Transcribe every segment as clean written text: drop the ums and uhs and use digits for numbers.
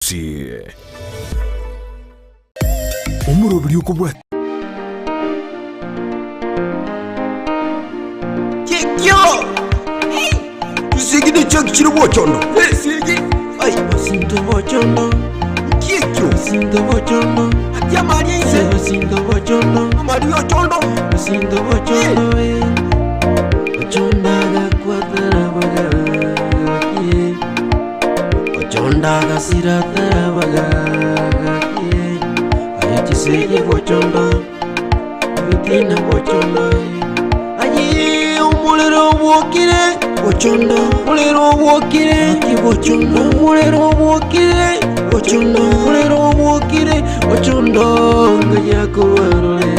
Si umurobiri ukubwa Kikyo Sigi de chak chiro bochondo Sigi Ay Sinto bochondo Kikyo Sinto bochondo Atia Maria ise Sinto bochondo Maria chondo Sinto bochondo Bochonda ga kwatara bagara Bochonda ga siratara bagara Ayachiseye bochondo Vitina bochondo Ayi umulero wokire bochondo mulero wokire bochondo mulero wokire bochondo mulero wokire bochondo ngayako warole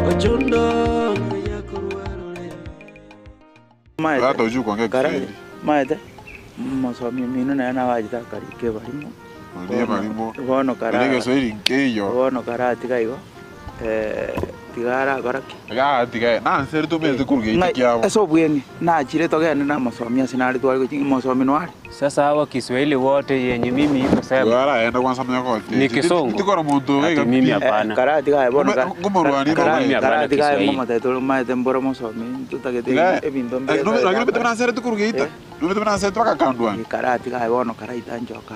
bochondo ngayako warole Hata uju kwa ngeke maede masomi mino na wajita karike barimo Ndiye barimo bono kara Ndege soiri nkeyo bono kara tigaigo tigara goraki ga tiga na nser to me kurge ikiamo eso bweni na chire togene na masomi asinali twali kuchingi masomi nwali sasa hawa Kiswahili wote yenye mimi iko sema wala enda kwanza mnya kwa ni Kisongo tikora muntu ati mimi hapana kara tiga bono ngomorwani kara tiga mama taito mai tembora masomi tutagete ebindo mbele lakini betu na nser to kurge ita no betu na nser to kakandwani kara tiga bono kara itanjoka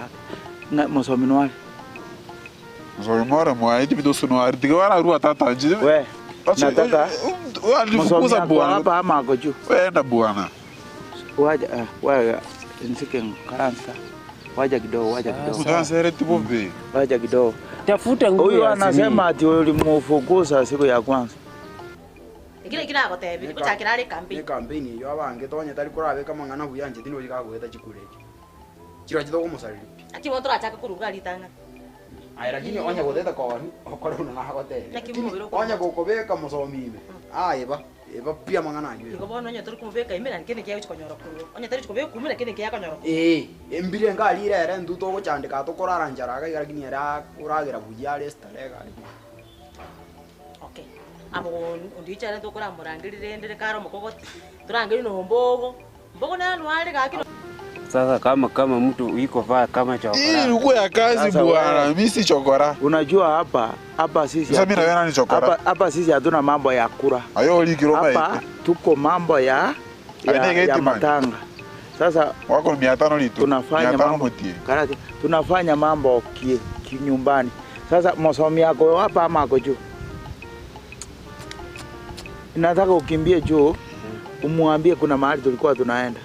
na masomi nwali Zoi mora mwa iti bido suno artiga wala ruwa tata njide we nataka alifukuza bwana hapa ama goju wenda bwana waja waja nsike karansa waja kidogo kutasere tibombe waja kidogo tafuta nguo huyu anasema ati ulimufukuza siku ya kwanza Ikile kila gotebi kuchakira ari campaign ni campaign yo abange tonye tari kurabe kama ngana huyanje tino likagweta chikureki chiro chito kumusariri ati wonto achaka kuruga litanga ai lakini onya guteta kwani okora una na gote onya gukobeka musomime eba pia mangana ayo iko bono onya turi kumubeka imera nkene kiya chikonyoro kuruga onya tari chikobeka kumira kene kiya konyoro embire ngali rere nduto gucandika tukorara njaraga lakini era uragira buya restarega okay abo ndichara tukora murangirire ndere karo mukogoti turangiri no mbogo na anwali gakino sasa kama mtu iko vaa kama chokora hii ruko ya kazi bwana mimi si chokora unajua hapa sisi sasa mimi na wewe ni chokora hapa sisi hatuna mambo ya kura ayo likiro mai hapa tuko mambo ya matanga sasa wako 500 litu tunafanya mambo karati tunafanya mambo kinyumbani sasa masomi yako hapa ama yako juu nataka ukimbie juu umwambie kuna mahali tulikuwa tunaenda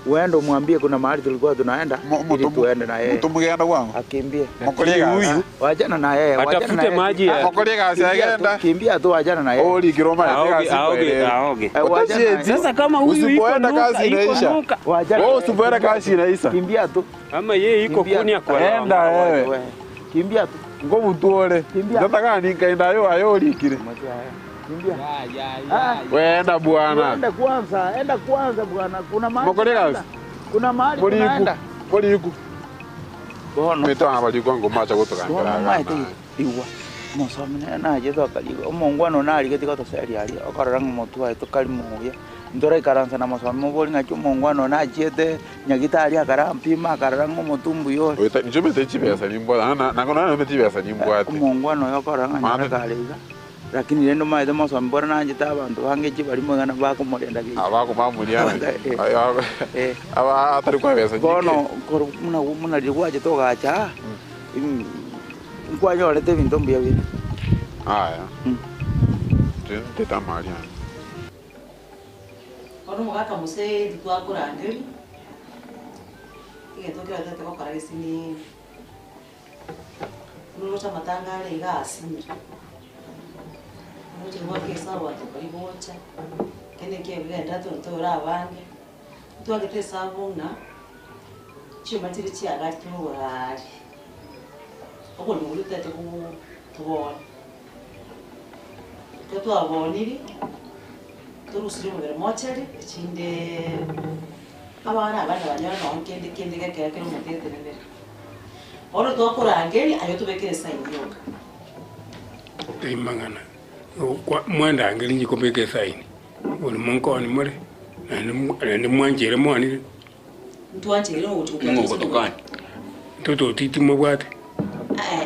uende umwambie kuna mahali tulikuwa tunaenda ili tuende na yeye. Mtu mgenda wangu. Akimbie. Mkolega huyu. Wajana na yeye. Atafute maji ya. Mkolega asiagenda. Kimbia tu wajana na yeye. Oli kiroma ya aoge. Sasa kama huyu usipoenda kazi inaisha. Wewe usipoenda kazi inaisha. Kimbia tu. Ama yeye iko kuni ya kwa. Enda wewe. Kimbia tu. Ngomu tuole. Nataka nikaenda ayo likire. Kimbia. Wenda bwana. Enda kwanza bwana. Kuna mahali. Mkolega. Kuna mahali tunaenda. Poliku. Bono. Meta abali kwangu macha kutoka ngara. Mama iwa. Musomi na jeto akaligo. Omongwano nali ketika to seri ali. Okaranga motu aito kalimuya. Ndora ikaranza na musomi moboli ngacho mongwano na jete nyagita ali akarampi makaranga motumbu yo. Oita njome te chipesa nimbwa. Na kona mete chipesa nimbwa. Mongwano yokaranga nyakaliga. Lakini lendo maide musomi bora na jeta abantu hangechi bali mwana bako morenda ki. Abako mamuliana. Aba atari kwa pesa. Bono muna ligwaje to gacha. Kwa yo lete binto mbia bi. Aya. Teta Maria. ono mugaka muse ditwakurangeri igento kyo tete ko karagisi ni nuruta matangale igasi muti mwake sawa to kali bocha kene ke bigenda tora abange twagete sabuna chima tiri chiaga tuwari oko nuri tete ku tubona twaboniri turusiri mu mochari chinde abana banyana no kende keke mu tete nende oro twakurangeri ayo tubekere saini yoka imangana kwa mwanda angeli nyikomeke saini woni monko ni mure ni mwanjere mwani mtu anchire no gutukwa Ngo kotokani. Toto titi mabwate.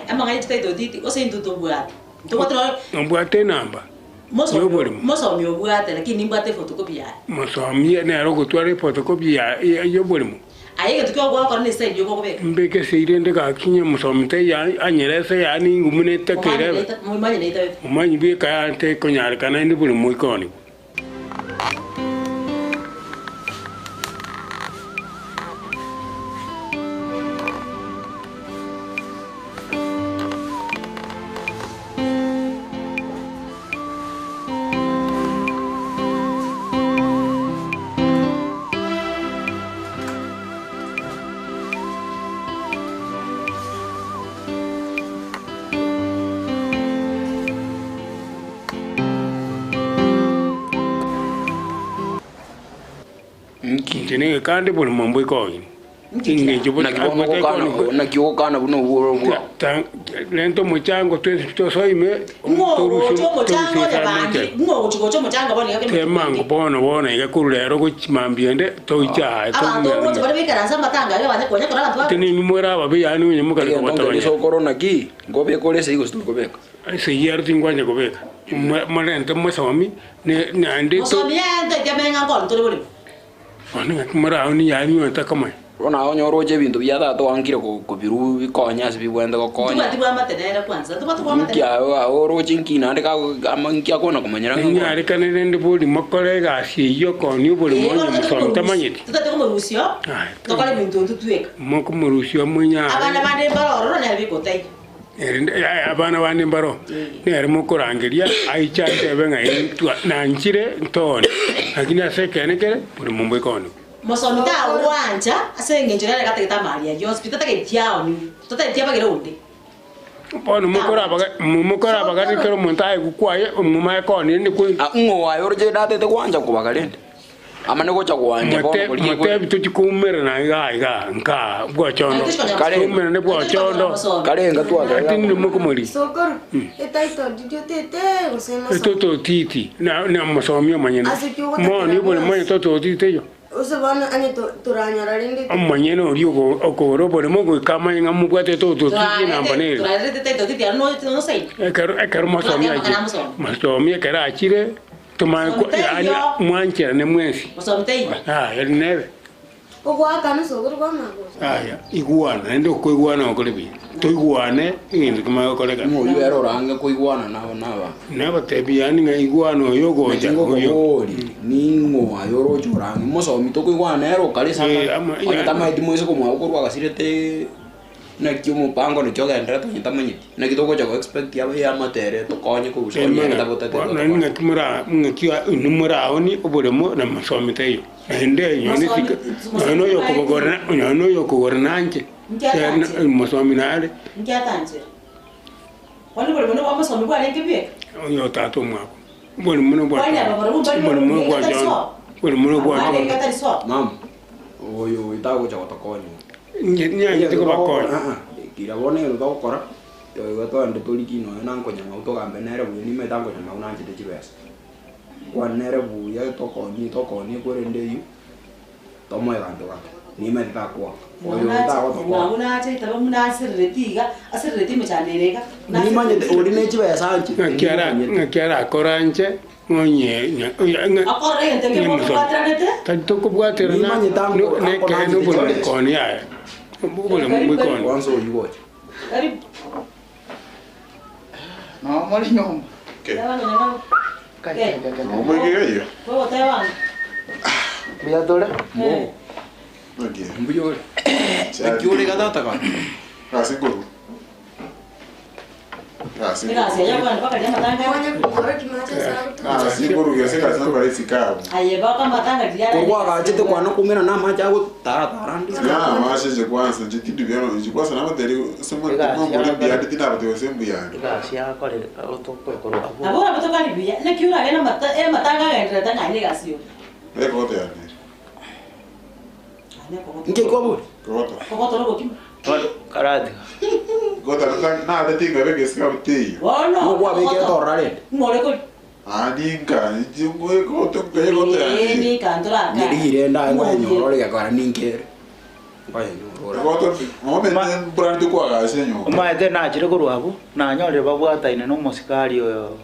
Ama ngai tete doti ose ntuto bwate. Ntokotro Mbwate namba. Moso mi obwate lakini mbwate photocopy ya. Masomi ne aro gutware photocopy ya yobolimo. Ayeke tukyo gwa kwa ne side yoko kobeka. Mbeke seirende ka kinya musomi te ya anyerese ya ni ngumune tekere. Mumanye ne itawe. Umanyi bi ka te konyar kana ndi buli moikoni. Kintene kandi buli mambo ikoni. Kinge jibu na kiwo kana buno woro bwa. Lento muchango to soime. Kemango bona iga kurero go chimambiende to icha. Tini numera babe yani unye muka ko batawanya. So corona ki gobe kole se igo stu gobeka. Se yer tingwanya gobeka. Malento masawami ne ande to. Mosomi ande kemenga kon to boli. Ona kumara oni yani wata kama. Ona onyoroje bintu bya tato angire ko biru bikonya se bibwende ko konya. Tuba matenera kwanza. Tuba matenera. Kya oroje nkina ande ka amankia kona kumanyira ngo. Nyari kanene ndi boli makole ga si yo ko ni boli mo musomi tamanyiti. Tutate ko Rusio. To kale bintu tutueka. Moko mu Rusio munya. Abana bande baroro na bikotai. Abana bandi mbaro nere mukurangiria aichante benga intu na nchire ntone lakini asekene kere buri mumbo ikoni Mosomi ta uwanja asenge njira kata kita Maria yo hospital ta ketiao ni tota etia bagire unde Pono mukora bagati kero montaye kukwaye umuma ikoni ni ku ngo ayorje date te kwanja ko bagalende amane ko cha kwanja mote bitu kumera na iga nka bwa chondo kale kumera ne bwa chondo kale nga tu aga atini mukumuri Sokoro etaito tete usema toto titi na masomi manyene mo ni bole manye toto titi yo usabana ane turanyara rinde manyene ori okoro bole mo ko kama nga mubwate toto titi na mbanere turanyara tete titi no sei ekaro masomi ekara achire Tuma yani mwanchera ne mwensi. Musomtei. Yali nebe. Ogwa kana sokoro kwa mago. Iguana ndo ko iguana okolebi. To iguane ngi kuma okolega. Mo yero ranga ko iguana naba. Naba tebi yani nga iguana yo goja. Ningo ayoro choranga. Musomi to ko iguana ero kale sanga. Tama edimo eso como ako kwa kasirete na kiumo pango no choga ndra to ntamanyiti na kitoko cha expect ya matere to konye ko ushonya na tabotete na ninga kimura ngakiwa numura oni obolemo na masomi tayo ende nyoni sika no yo kogorna anje masomi nale ngiatanje wali bole mono kwa masomi kwa leke bie yo tato mwako bole mono kwa bole mono kwa mam oyo itago cha kotokonye nya tiko bakonya kira bone lo to kora yo to ande toliki no na nkonya auto gambe nere bu ni me tango nya una anje de chibes kwa nere bu ya to koni ko rende yu to mo ya ndo ka ni me ta kwa oyo ta ko to na una ate ta muna asirreti mechaneleka ni manye de ori ne chibes anje ngakera koranje ngonye akora yente ke mo kwatranete tanto ko bwaterna ne ke no bolo koni ya bolo mo koni kwanza uyiwoje karibu No, mali nyomba. Umegea wewe tawa Mira dole. Okay. mbuyole akiole kadata ka Kasi guru. Kasi. gracias ya bwana paka jamaa tanga Kasi guru yose kasi namba isi kabu. aye baka matanga dia kwa gachete kwa no kumena na macha go tarandi Ya, mashe je kwanza je tidu byano je kwanza na bateri somo muri byandi tinaba to sembu yani. Gracias kore otoko koro abo. abora batoka ni bia na kiura gena matanga ga tanga ni gasio Leko wote yani. nge kwa bo Koto. kokoto robo kim Karate. Gota na ade tinga bege skabti. wono no kwa beke to rale ngore ko Adinka, njingwe koto kaya koto yani. ni kantora ngiri irenda ngo nyorore ga kwa ninke Koto moment brand kwa gasenyo. Maete na chire kurwabu na nyore babwata ine no musikali oyo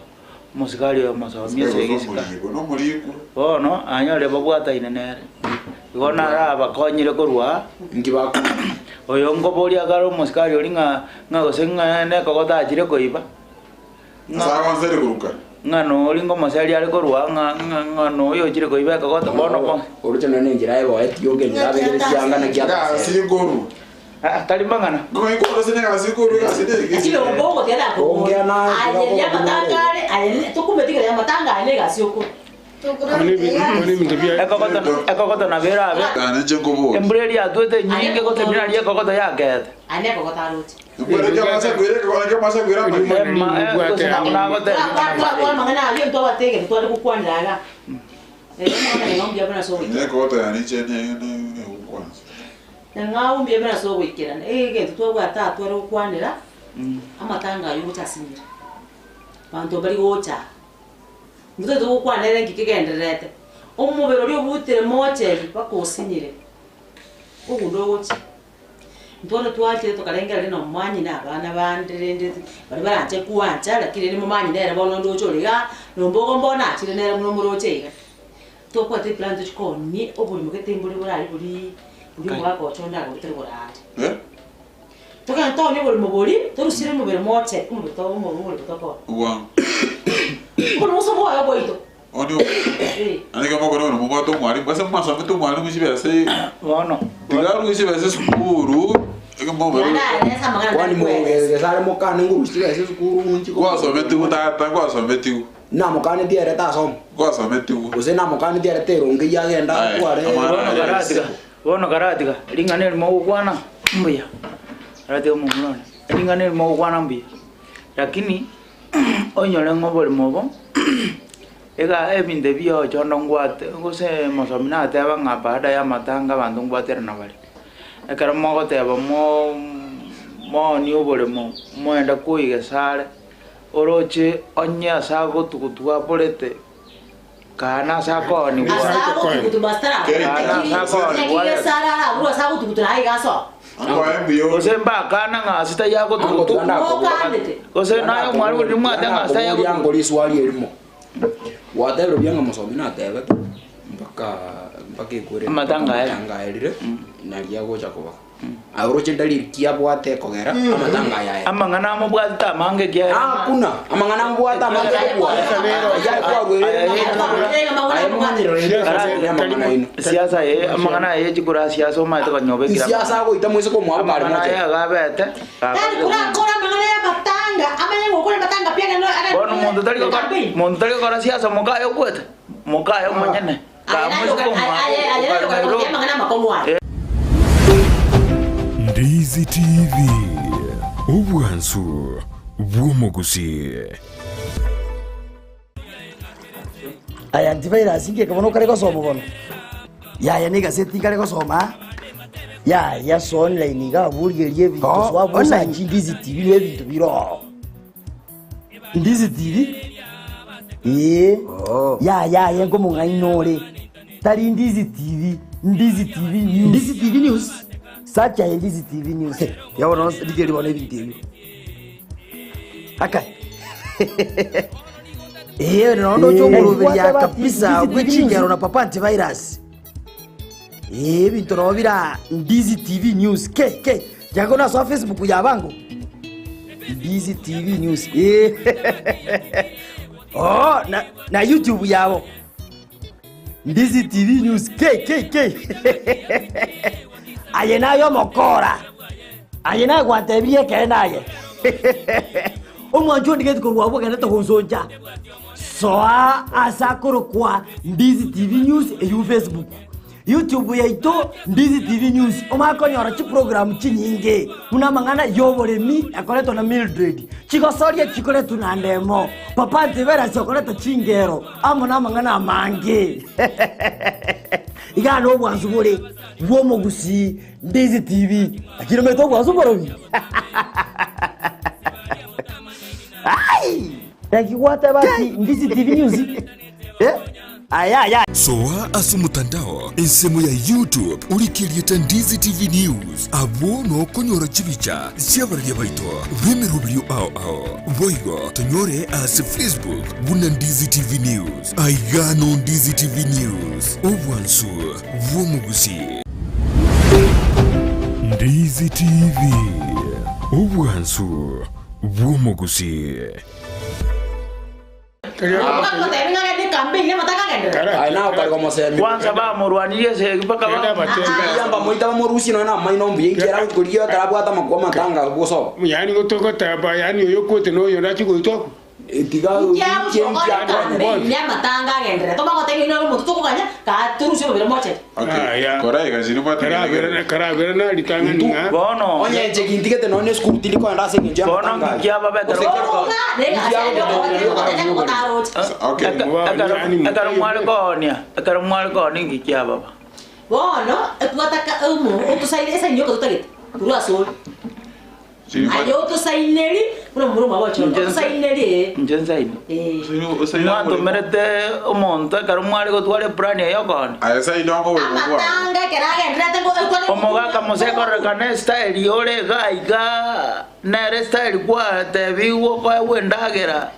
masomi segisika. No muriku. No anyore babwata ine nere. Igona ra bakonyire kurwa Ngibaku. oyo ngobori agaro musikali olinga ngagosenga ne kokota chire koiba. Sasa nzere kuruka. Ngano olingo masali ari kurwa ngano oyo chire koiba kokota bono ko. Oruchana ne ngira ebo etioge ngira bere cyanga na kya. Siri goru. Talimbangana. Ngoyi ko sene ga sikuru ga sene. Chile ubongo tena ko. Ongea na. Aye ya matangale, aye tukumbe tika ya matangale ga sioko. Ekokota na vera abe. Kana chengobo. Embreli atwete nyinge kote binali ekokota yake. Ane kokota ruti. Mbere ya masa gwere ko masa gwera Kwa mangana ayo ndo batege ndo ali kukwandaga. Mwana ngombe abana so. Ne ko to yani chene ne ukwanza. Na ngombe abana so wikira. Ege ndo kwa tatu ari kukwanira. Amatanga ayo butasinira. Bantu bali gocha. Muto kukwanira ngikigenderete. Omubero lyo butire mocheri bakosinyire. Ugundo gocha. Ntwana twakire tukarengera lino mwanyi n'abana bandirende bari baranje kuwanja lakini ni mumanyi nere bono ndocholiga nombogo mbona akire nere muno murochega tokwate plan tukoni obuli mugete mbuli burali buli mwako chonda gutire burali toka ntoni buli mubuli torusire mubere moche umuto mubuli toko wa kono muso boya boito Onyo. Ani kama kono no mubato mwali basa masa mtu mwali mushibese. Bono. Digaru ishibese skuru. Kwani mwongeze sare mukane ngurushire sikuru unchi kwa someti utata kwa someti na mukane diere ta som kwa someti use na mukane diere tero ngi yagenda kware bono karatika lingane mo kwana mbuya radio mo mwana lingane mo kwana mbuya lakini onyole ngobole mobo ega ebinde bio chondo ngwate ngose mosomina teba ngabada ya matanga bantu ngwate na bali ekara mogo teba mo ni obole mo enda kuige sare oroche onya sago tukutwa polete kana sako ni wa sago tukutubastara kana sako ni wa sara ro sago tukutura igaso Osemba kana ngasita yako tukutu ose nayo mwalimu ni mwata ngasita yako yango liswali elimo watero byanga musomina tebe mpaka ikure matanga elire na yago chakoba Aroche daliri kia bwate kogera amatanga yaya amangana mo bwata mange kia kuna amangana bwata mange siasa amangana chikura siasa ma to nyobe kira siasa ko itamu ko mwa bari mo ya gabete kura mangana ya matanga amanye ngokole matanga pia no bono mondo tali ko siasa mokayo kwete mokayo manyene Ndizi TV Obwansu bw'omugusi aya antivirus inge kabono kare gosoma bono ya ni gazeti kare gosoma ya so online ga burgerie bintu swabusa Ndizi TV le bintu biro Ndizi TV ya ngo mungainore tari Ndizi TV News Ndizi TV News Sacha Ndizi TV News yabona digeri bona ibintu akai nono chongurubiri kabisa gwicingero na papa antivirus bintu nobira Ndizi TV News ke jago na so Facebook yabango Ndizi TV News na YouTube yabo Ndizi TV News ke aye nayo mokora aye na gwatebirie ke naye omwanjo ndigeti kurwabo gana to honsonja soa asakoro kwa Ndizi TV News e Facebook YouTube yaito Ndizi TV News omakonyora chi program chinyinge una mangana yoboremi akoleto na Mildred chikosoria chikoleto na ndemo papa ntibera chokoleta chingero amona mangana mange igano bwanzu bore bwomugusi Ndizi TV akirometo bwanzu borobi ai yakiwata basi Ndizi TV News Aya. Soa asu mutandao ensemo ya YouTube ulikirieta Ndizi TV News abo no konyora chibicha siabaria baito bemerubrio ao boigo tonyore as Facebook buna Ndizi TV News aigano Ndizi TV News obwansu bwomugusi Ndizi TV obwansu bwomugusi kwanza bamurwanirie mpaka yamba moita bamurusi no na maino mbiyengera kuriyo karabwata makwa matanga guso yani gutogota ba yani uyo kote no yo nachi goito tiga matanga gendere toma gote no mutu tukuganya ka turusi bobere moche Korai gazini bata karabera na litanga ninga bono onye chekintikete no ne school tiliko anda singe bono ngikia babeta akara mwale koni ngikia baba bono etwataka utusaire esa nyoka tutagete turu asol ayo tusaineri muno muruma wacho tusaineri njenzaini mwanto merete omonto akara mwale gotwale plan yo koni asa indongo wewe matanga kerage ndrete ko omogaka musekorekane style yore gaiga nere style kwa tebiwo kwa wendagera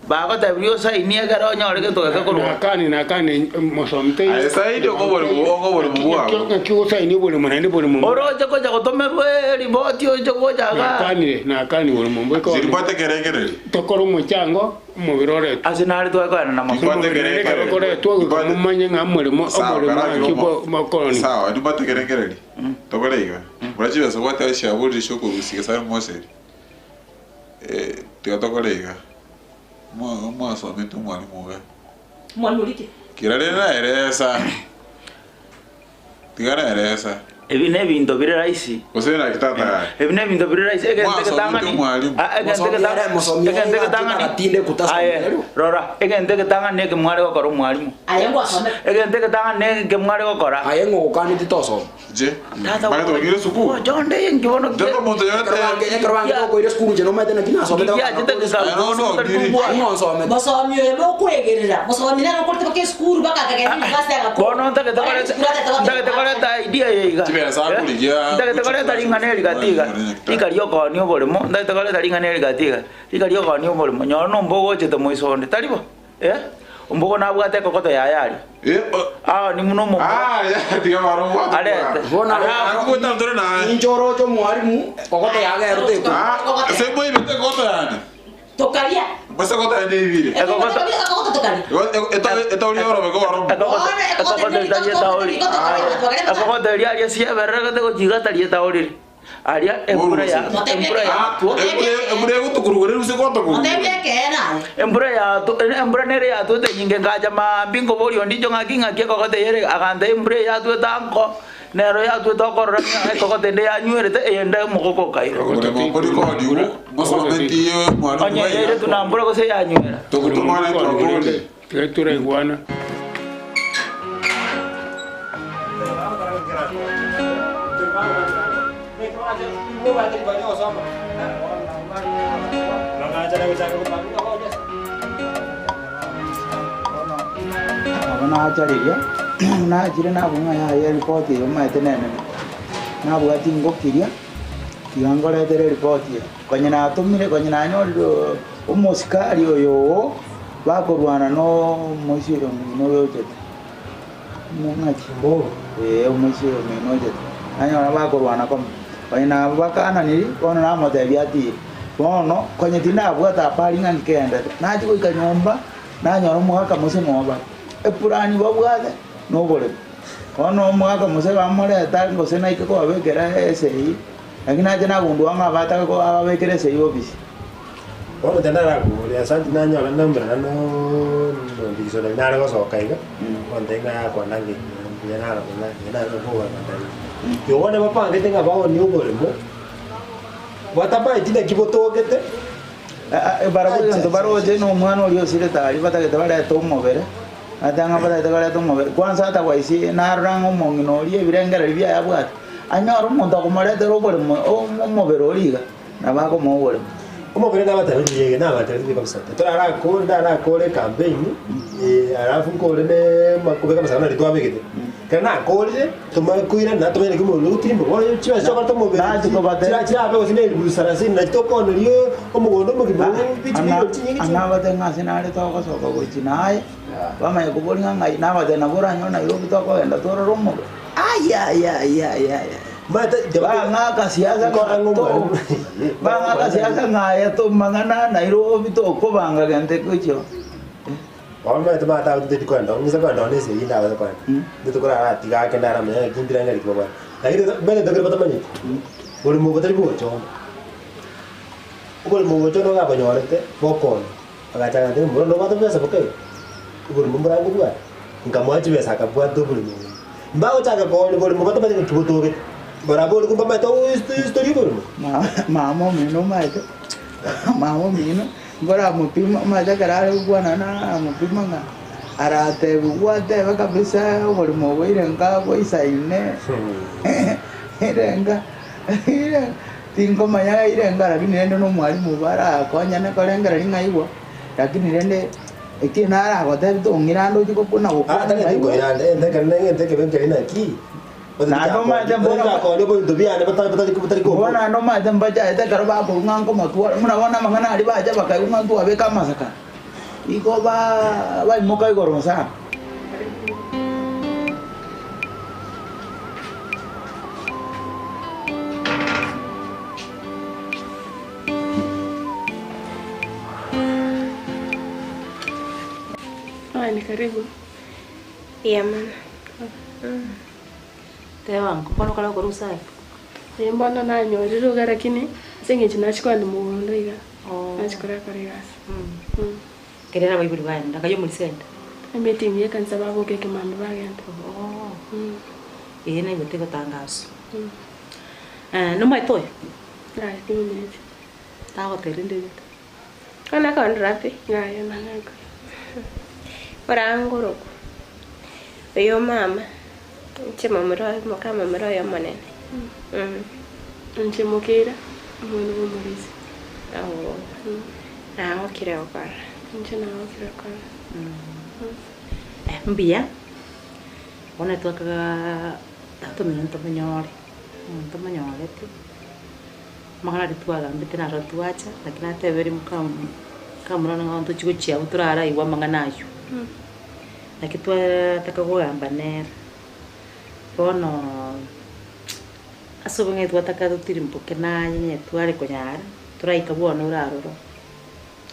bago tebrio sainie garo nyore to ka koru nakani mosomte asa idio ko bole bwa kiwo saini bole manene bole mo oro jako jako tomerwe riboti o jako jaga nakani bole mo ko zilipate kerekere to koru mo chango mo birore asinari to ka na maso zilipate kerekere kore to ko mumanye ngamore mo kibo makoloni sawa zilipate kerekere to kore iga brachi basa kwata shaburi shoko rusika sar moseri to kore iga mo somente mwalimu we mwanulike kirarena eresa tigara eresa ebine bintu bire raisi osena kitata ebine bintu bire raisi egente ketangani egente ketangani atinde kutasa rora egente ketangani ne kemware ko koro mwalimu ayengo asome egente ketangani ne kemware ko kora ayengo kokani titoso je mara to gire suku jonde yengi bono jato monto yote karwange ko ire skuru je no mete na kina so mete ya jete kesal no so mete masomi yo mo kwegerera masomi na ko te skuru baka kageni basi aga bono nta ketore ta idea yega ndagete kore taringane rigatiga ikario koni oboremo ndagete kore taringane rigatiga ikario koni oboremo nyono mbogo chete moisonde taribo umbogo nabwate kokoto yayari ni muno mo ya tiga maro wa alete bona akuta ndore na injoro cho mwalimu kokoto yaga erute ko se boy bete kokoto yani tokaria basa kokoto ende vile kokoto tokaria eto uri oro beko waro kokoto tarie taori kokoto ria sia berra ko jiga tarie taori aria embura ya embura gutukurugure ruse koto ko otebye kena embura nere ya tu te nyinge ngaja ma bingo bori ondi jonga kinga ke kokoto yere aganda embura ya tu tanko nero ya tu to korra kokoto ende ya nyuere te ende mokoko kairo bori ko diu masolamente mwana onye yere tu nambura ko se ya nyuera to kutumana to akole Criatura iguana. na chariria na jire na bunga ya report yo maite nene na bwati ngokiria kihangore tere report konye na tumire konye na nyoriro umusikari oyo bakorwana no mushiro no yote mungachi umushiro no yote anyora bakorwana kom konye na bakana ni kono na mote biati bono konye tinda bwata pali ngani kenda na jiko ikanyomba na nyoro mwaka musemo ba epurani babwate no bole ono mwaka muse bamore tango sena ikako abekera ese lakini aje na gundu anga bata ko abekera ese office ono tendara ku ya santi na nyola number no diso na nara ko so kaiga on tenga ko nangi ya nara ko ba ndani yo wale papa ngete nga bawo ni ubole mo watapa itinda kiboto gete barabu ndo baro je no mwana olio sire tari bata ke tabara to movere atanga bata ke tabara to movere kwanza ata waisi na rango mongino olie birengera bia ya bwat anyoro monta ko mare de robole mo movere oliga na ba ko mo wole Kama vile na matari yeye na matari kabisa. Tara kule campaign alafu kule ne makubeka kama sana litwa begete. Kana kule tumakuira na tumene kimo lutiri mbo chiwa soka tomo be. Na tuko bate. Chira be osine busara sin na toko no yo omugondo mugibo pichi pichi. Ana bate ngasina ale toko soka gochinae. Bama yakuboli ngai na bate na bora nyona yo bitoko enda toro romo. Ay. Mata banga kasiasa ko banga kasiasa ngaya to mangana Nairobi to ko banga gente kucho Orma itu mata udah di kandang, misalnya kandang ini sih, indah banget kan. Itu kurang tiga kendaraan ya, kintiran dari bawah. Akhirnya bener dengar pertama nih. Boleh mau betul bocor. Boleh mau bocor nggak banyak orang teh, pokok. Agak jangan teh, boleh nggak tuh biasa pakai. Boleh mau berangkat gua. Enggak mau aja biasa kabuat tuh boleh. Mbak cakap boleh mau betul betul cukup tuh. Berapa boleh kumpul mata histori boleh. Mama minum aja. Mama minum. Bora mupima maja karare bwana mupima nga arate buwate kabisa bori mowe renga boisa ine renga tinko maya irenga lakini nendo no mwalimu bara konya ne kolenga ringa iwo lakini rende ikinara gote tungirando jiko kuna tani ko irande ende ke ina ki na no ma de bona ko ne bo dobia ne betul ko bona no ma de baja ete karba ko ngang ko matua muna wana mangana ari baja bakai ngang tua be kama saka iko ba mo kai goro sa ni karibu iya mana Tewa kono kala ko rusa. Mbona nanyorero garakini senge chinachikwa ndi muhondo iga. Nachikora kare gas. Kerera bayibuli banda kayo muri senda. Meeting ye kanisa babo keke mambe bagenda. Na ibote gatangazo. No mai toy. Ai timene. Tawo terinde. Kana kan rapi. Ngai nanaka. Parangoro. Yo mama. Chema mero mukama mero ya manene. Nchemo kira mwana w'umurizi. Naho kira okara. Nche naho kira okara. Mbia. Ona tu tato minto manyore. Minto manyore tu. Magana dituaga mbite na rotuacha lakini hata veri mukama kamura nganto chikuchia uturara iwa manganayo. Lakini tu takagamba nera. Bono asobenge twataka tutirimbo kenanye tware konyara turaika bona uraroro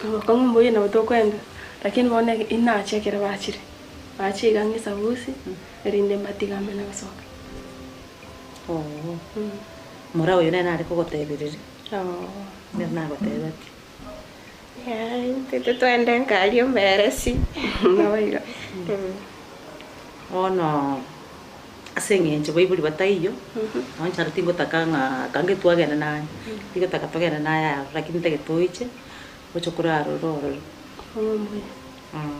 abakangu mboye na utokwenda lakini bone inachekera bachire bachiga ngisabusi rinde mbatigambe na basoka mura uyu nena ari kugotebirira nena gotebati tete twende nkalio meresi nawaiga ono asengenje bayibuli bataiyo onchara tingo takanga kange twagenda naye tigo takatogenda naye lakini tegetoiche ochokura roro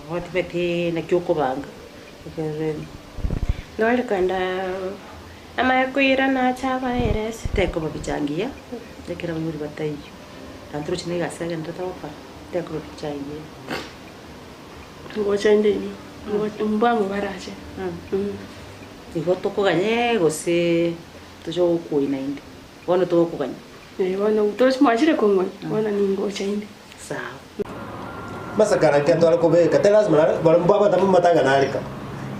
wati beti na kyoko banga nole kanda ama yakuira na chaba eres teko babichangia lekera bayibuli bataiyo tantro chine gasega ndatawa teko babichangia ngocha ndeni mbwangu baraje Igo tokoganye gose tujo kuina inde. Wono to koganye. Wono utos mwachire kongo. Wono ningo chainde. Sawa. Masakara kento alko be katelas mara barumba tamu matanga nalika.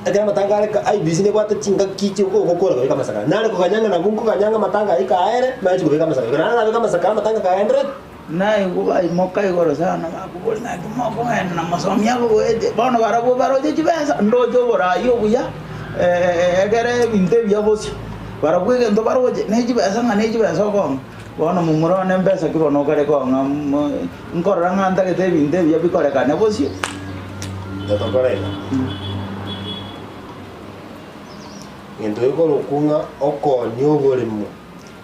Ada matanga alika ai bisine kwata chinga kichi ko kokora ka masakara. Nale ko kanyanga na bunko kanyanga matanga ika aere maji ko ka masakara. Nana na masakara matanga ka endre. Na iguba mokai goro sana makubuli na kimoko ngena na masomi yako wede. Bono barabo baroje jibesa ndojo bora yo buya. Egere binte byabosi barakwege ndo baroje neji basa nga neji basa ko bona mumuro ne mbesa kiro no kare ko ngora nganta ke te binte bya bikore kana bosi dato korela ngendo ko rukunga oko ni ogorimo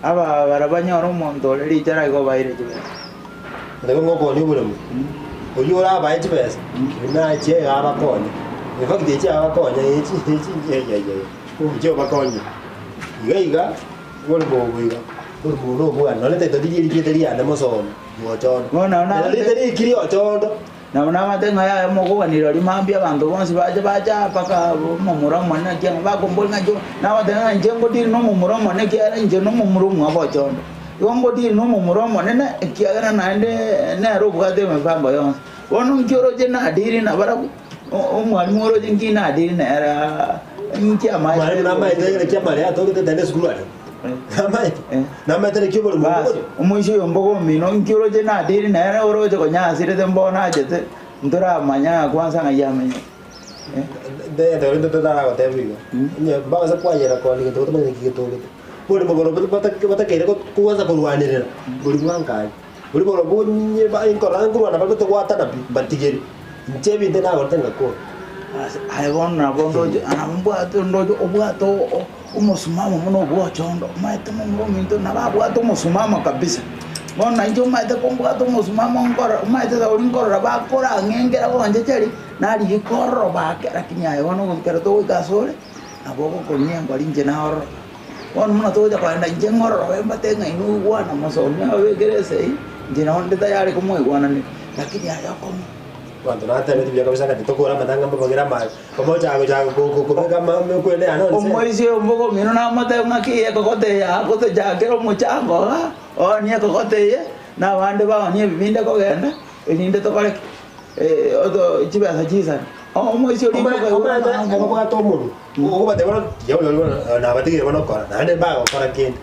aba barabanyoro mondo ri tara go baire jibe ndego ngoko ni ogorimo oyora ba eji besa na je aba ko ni Ifak dia cakap kau ni, ya. Jauh kau ni. Iga, boleh bawa iga. Muno bwana, none teto didi kiteri ande mosomo. Wochondo. Bona Teri kiri ochondo. na matenga ya moko ni ri mambia bantu bonsi baja paka mumura mwana kya bagombol ngajo na matenga njengo di no mumura mwana kya nje no mumuru ngabo chondo yongo di no mumura mwana na kya na ande na ro bugade mfamba yon wono ngiro je na adiri na bara umwalimu ro jingi na adiri na era nkya mai na mai de kya mari ato ke tende skulu ade na mai tere kyo bolo mbogo umuisho yombogo mino ngiro je na adiri na era oro je konya asire tembo na jete ndora manya kwanza ngayame de tara ko tebi nya ba sa kwa yera ko ni to to ni ki to bolo bolo bata kere ko kuanza ko ruani re bolo mwanka bolo bolo bo ni ba in ko ran ko na ba to wata na batigeri nchebi de na ko tenga ko ai bona bondo anambwa to ndo obwa to umusumama muno bwa chondo maite muno minto na babwa to umusumama kabisa bona njo maite kombwa to umusumama ngora maite da ngora ba kora ngengera ko anje cheri nali ikorro ba kera kinyaye wono ngero to gasole aboko konya ngori nje na oro wono muno to ja kwenda nje ngoro wemba tenga inu bwana masomi awe gerese nje na onda tayari kumwe bwana ni lakini ayako cuando no te metí kabisa kati tokora matanga mbagira mal pamoja ko kama kwende ano omoisi ombogo mino na mata ngaki ekokote ya kote jakero muchango o ni ekokote ye na bande ba ni binde ko genda elinde to kale odo chibasa chisa omoisi ori ko ko to muru ko bate bona yo na batige bona kora na ne ba kora kende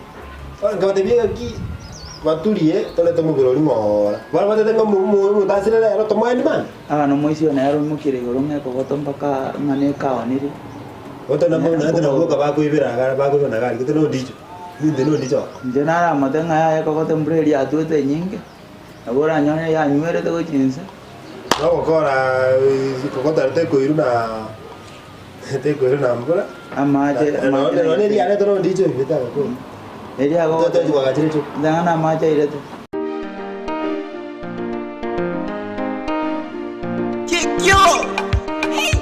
ko te biega ki watulie tole tomo birori ngora wala bate tenga mu dasire ro tomo ni man no moisi ona ero mukire goro me ko goto mpaka ngane kawa niri goto na mo na no ko ba ko ibira ga ba ko na ga kito no dicho ni no dicho ndenara matenga ya ko goto mbreli atuete nyinge agora nyone ya nywere to chinsa no ko kora ko goto te ko iruna te ko iruna mbura amaje no ne ri ale to no dicho bita ko Jadi aku to juga gajire chu jangan nama aja itu. Kikyo. Hey.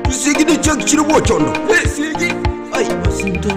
Usigi de chak chiro bochondo. Hey, sigi. Ay, masinto.